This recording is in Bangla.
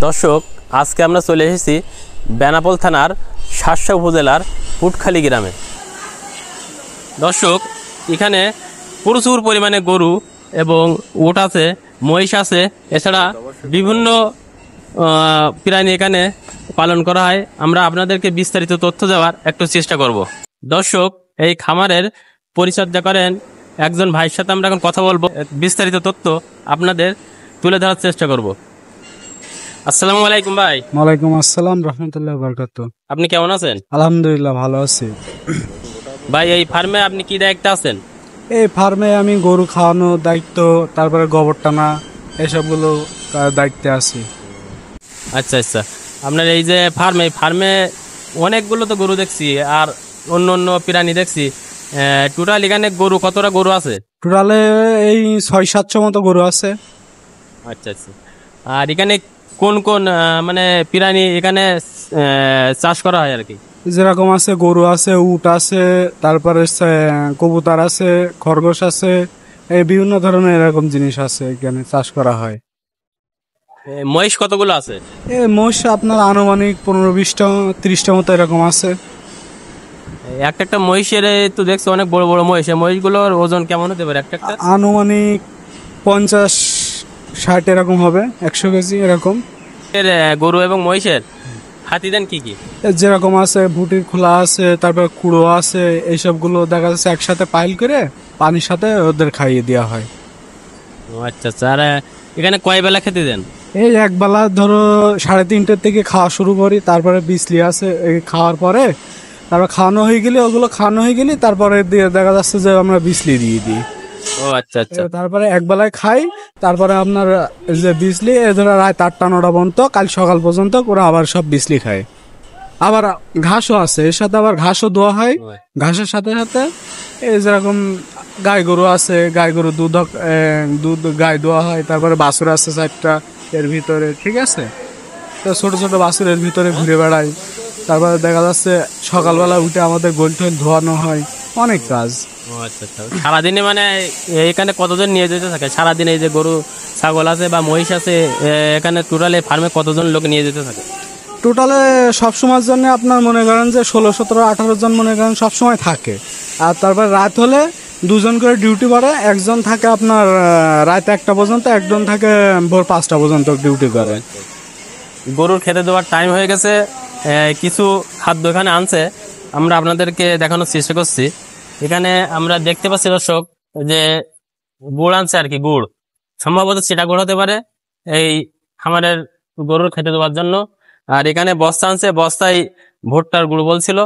দর্শক, আজকে আমরা চলে এসেছি বেনাপোল থানার শার্শা উপজেলার পুটখালি গ্রামে। দর্শক, এখানে প্রচুর পরিমাণে গরু এবং উট আছে, মহিষ আছে, এছাড়া বিভিন্ন প্রাণী এখানে পালন করা হয়। আমরা আপনাদেরকে বিস্তারিত তথ্য দেওয়ার একটু চেষ্টা করব। দর্শক, এই খামারের পরিচর্যা করেন একজন ভাইয়ের সাথে আমরা এখন কথা বলবো, বিস্তারিত তথ্য আপনাদের তুলে ধরার চেষ্টা করব। আসসালামু আলাইকুম ভাই। ওয়ালাইকুম আসসালাম রাহমাতুল্লাহি ওয়া বারাকাতুহু। আপনি কেমন আছেন? আলহামদুলিল্লাহ ভালো আছি। ভাই, এই ফার্মে আপনি কি দায়িত্বে আছেন? এই ফার্মে আমি গরু খাওয়ানোর দায়িত্ব, তারপরে গোবর টানা, এসবগুলো দায়িত্বে আছি। আচ্ছা আচ্ছা, আপনার এই যে ফার্মে অনেকগুলো তো গরু দেখছি আর অন্য অন্য প্রাণী দেখছি। টোটাল এখানে গরু কতটা গরু আছে? টোটালে এই 600-700 মতো গরু আছে। আচ্ছা আচ্ছা, আর এখানে কোন কোন মানে প্রাণী এখানে চাষ করা হয় আর কি? যেরকম আছে গরু আছে, উট আছে, তারপরে কবুতর আছে, খরগোশ আছে, এই বিভিন্ন ধরনের এরকম জিনিস আছে এখানে চাষ করা হয়। মহিষ কতগুলো আছে? এই মোষ আপনার আনুমানিক 15-20টা 30টা মতো এরকম আছে। একটা একটা মহিষের তো দেখছি অনেক বড় বড় মহিষ। মহিষগুলোর ওজন কেমন হতে পারে একটা একটা? আনুমানিক 50-60 এরকম হবে, 100 কেজি এরকম। গরু এবং মহিষের হাতি দেন কি কি? যেরকম আছে ভুটির খোলা আছে, তারপর কুড়ো আছে, এইসবগুলো দেখা যাচ্ছে একসাথে পাইল করে পানির সাথে ওদের খাইয়ে দেওয়া হয়। আচ্ছা আচ্ছা, আর এখানে কয় বেলা খেতে দেন? এই একবেলা ধরো 3:30 থেকে খাওয়া শুরু করি, তারপরে বিসলি আছে, এই খাওয়ার পরে তারপর খাওয়ানো হয়ে গেলে, ওগুলো খাওয়ানো হয়ে গেলে তারপরে দিয়ে দেখা যাচ্ছে যে আমরা বিসলি দিয়ে দিই। ও আচ্ছা আচ্ছা, তারপরে একবেলায় খাই, তারপরে আপনার যে বিসলি ধরো রাত 8টা-9টা পর্যন্ত, কাল সকাল পর্যন্ত ওরা আবার সব বিসলি খায়। আবার ঘাসও আছে, এর সাথে আবার ঘাসও দেওয়া হয়। ঘাসের সাথে সাথে এই যেরকম গাই গরু আছে, গাই গরু দুধ গাই দেওয়া হয়। তারপরে বাছুর আছে 4টা এর ভিতরে, ঠিক আছে। তো ছোট ছোট বাছুর এর ভিতরে ঘুরে বেড়ায়। তারপরে দেখা যাচ্ছে সকালবেলা উঠে আমাদের গোল টোল ধোয়ানো হয়, অনেক কাজ। ও আচ্ছা আচ্ছা, সারাদিনে মানে এখানে কতজন নিয়ে যেতে থাকে সারাদিনে? এই যে গরু ছাগল আছে বা মহিষ আছে, এখানে টোটালে ফার্মে কতজন লোক নিয়ে যেতে থাকে? টোটালে সবসময়ের জন্য আপনার মনে করেন যে 16, 17, 18 জন মনে করেন সবসময় থাকে। আর তারপর রাত হলে 2জন করে ডিউটি করে। একজন থাকে আপনার রাত 1টা পর্যন্ত, একজন থাকে ভোর 5টা পর্যন্ত ডিউটি করে। গরুর খেতে দেওয়ার টাইম হয়ে গেছে। কিছু খাদ্য এখানে আনছে, আমরা আপনাদেরকে দেখানোর চেষ্টা করছি। এখানে আমরা দেখতে পাচ্ছি দর্শক যে গুড় আনছে আর কি, গুড় সম্ভবত সেটা গুড় হতে পারে এই খামারের গরুর খেতে দেওয়ার জন্য। আর এখানে বস্তা আনছে, বস্তায় ভুট্টার গুড় বলছিল।